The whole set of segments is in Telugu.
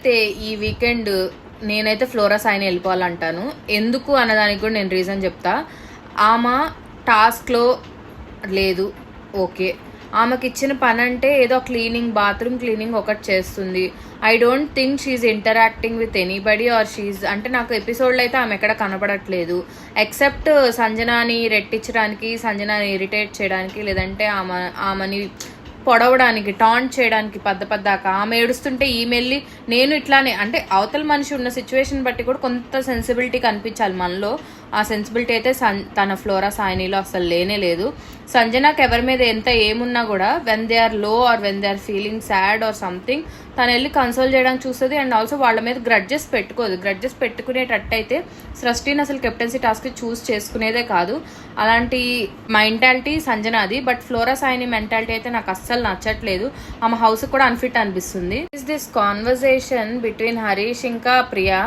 అయితే ఈ వీకెండ్ నేనైతే ఫ్లోరా సాయిని వెళ్ళిపోవాలంటాను. ఎందుకు అన్నదానికి కూడా నేను రీజన్ చెప్తా. ఆమె టాస్క్లో లేదు, ఓకే. ఆమెకి ఇచ్చిన పని అంటే ఏదో క్లీనింగ్, బాత్రూమ్ క్లీనింగ్ ఒకటి చేస్తుంది. I don't think she's interacting with anybody or she's, అంటే నాకు ఎపిసోడ్లో అయితే ఆమె ఎక్కడ కనపడట్లేదు ఎక్సెప్ట్ సంజనాని రెట్టించడానికి, సంజనాని ఇరిటేట్ చేయడానికి, లేదంటే ఆమెని పొడవడానికి, టాంట్ చేయడానికి పద్దాక. ఆమె ఏడుస్తుంటే ఈమెల్లి నేను ఇట్లానే, అంటే అవతల మనిషి ఉన్న సిచ్యువేషన్ బట్టి కూడా కొంత సెన్సిబిలిటీ కనిపించాలి మనలో. ఆ సెన్సిబిలిటీ అయితే తన ఫ్లోరా సాయినిలో అసలు లేనే లేదు. సంజనాకి ఎవరి మీద ఎంత ఏమున్నా కూడా when they are low or when they are feeling sad or something తను వెళ్ళి కన్సోల్ చేయడానికి చూస్తుంది. అండ్ ఆల్సో వాళ్ళ మీద గ్రడ్జెస్ పెట్టుకోదు. గ్రడ్జెస్ పెట్టుకునేటట్టు అయితే సృష్టిని అసలు కెప్టెన్సీ టాస్క్ చూస్ చేసుకునేదే కాదు. అలాంటి mentality సంజనాది. But flora Saini mentality అయితే నాకు అస్సలు నచ్చట్లేదు. ఆమె హౌస్ కూడా అన్ఫిట్ అనిపిస్తుంది. Is this conversation between Harish ఇంకా ప్రియా.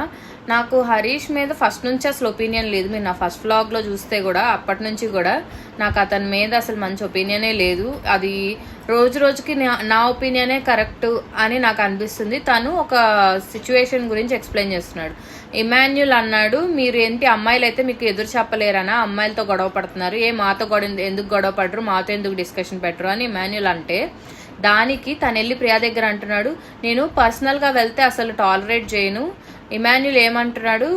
నాకు హరీష్ మీద ఫస్ట్ నుంచి అసలు ఒపీనియన్ లేదు. మీరు నా ఫస్ట్ వ్లాగ్లో చూస్తే కూడా అప్పటి నుంచి కూడా నాకు అతని మీద అసలు మంచి ఒపీనియనే లేదు. అది రోజు రోజుకి నా ఒపీనియనే కరెక్ట్ అని నాకు అనిపిస్తుంది. తను ఒక సిచ్యువేషన్ గురించి ఎక్స్ప్లెయిన్ చేస్తున్నాడు. ఇమాన్యుల్ అన్నాడు, మీరు ఏంటి అమ్మాయిలు అయితే మీకు ఎదురు చెప్పలేరనా, అమ్మాయిలతో గొడవ పడుతున్నారు, మాతో ఎందుకు గొడవ పడరు, మాతో ఎందుకు డిస్కషన్ పెట్టరు అని ఇమాన్యుల్ అంటే, దానికి తను వెళ్ళి ప్రియా దగ్గర అంటున్నాడు, నేను పర్సనల్గా వెళ్తే అసలు టాలరేట్ చేయను. ఇమాన్యుల్ ఏమంటున్నాడు,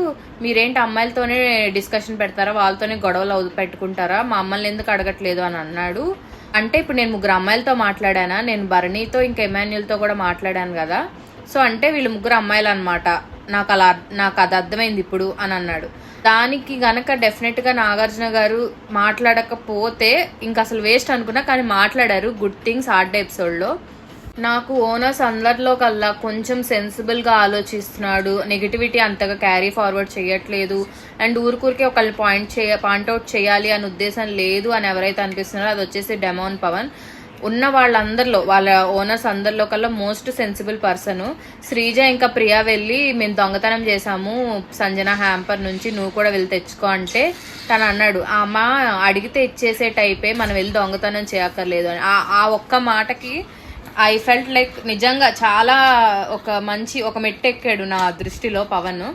మీరేంటి అమ్మాయిలతోనే డిస్కషన్ పెడతారా, వాళ్ళతోనే గొడవలు పెట్టుకుంటారా, మా అమ్మాయిని ఎందుకు అడగట్లేదు అని అన్నాడు. అంటే ఇప్పుడు నేను 3 అమ్మాయిలతో మాట్లాడానా, నేను భరణితో ఇంకా ఇమాన్యుల్తో కూడా మాట్లాడాను కదా, సో అంటే వీళ్ళు 3 అమ్మాయిలు అనమాట, నాకు అది అర్థమైంది ఇప్పుడు అని అన్నాడు. దానికి గనక డెఫినెట్గా నాగార్జున గారు మాట్లాడకపోతే ఇంకా అసలు వేస్ట్ అనుకున్నా, కానీ మాట్లాడారు. గుడ్ థింగ్స్ ఆర్ట్ ఎపిసోడ్లో. నాకు ఓనర్స్ అందరిలో కల్లా కొంచెం సెన్సిబుల్గా ఆలోచిస్తున్నాడు, నెగిటివిటీ అంతగా క్యారీ ఫార్వర్డ్ చేయట్లేదు, అండ్ ఊరికే ఒకళ్ళు పాయింట్అవుట్ చేయాలి అనే ఉద్దేశం లేదు అని ఎవరైతే అనిపిస్తున్నారో అది వచ్చేసి డెమోన్ పవన్. ఉన్న వాళ్ళందరిలో, వాళ్ళ ఓనర్స్ అందరిలో కల్లా మోస్ట్ సెన్సిబుల్ పర్సన్. శ్రీజ ఇంకా ప్రియా వెళ్ళి మేము దొంగతనం చేసాము సంజన హ్యాంపర్ నుంచి, నువ్వు కూడా వెళ్ళి తెచ్చుకో అంటే తను అన్నాడు, అమ్మ అడిగితే ఇచ్చేసే టైపే, మనం వెళ్ళి దొంగతనం చేయక్కర్లేదు అని. ఆ ఒక్క మాటకి ఐ ఫెల్ట్ లైక్ నిజంగా చాలా ఒక మెట్టు ఎక్కాడు నా దృష్టిలో పవన్.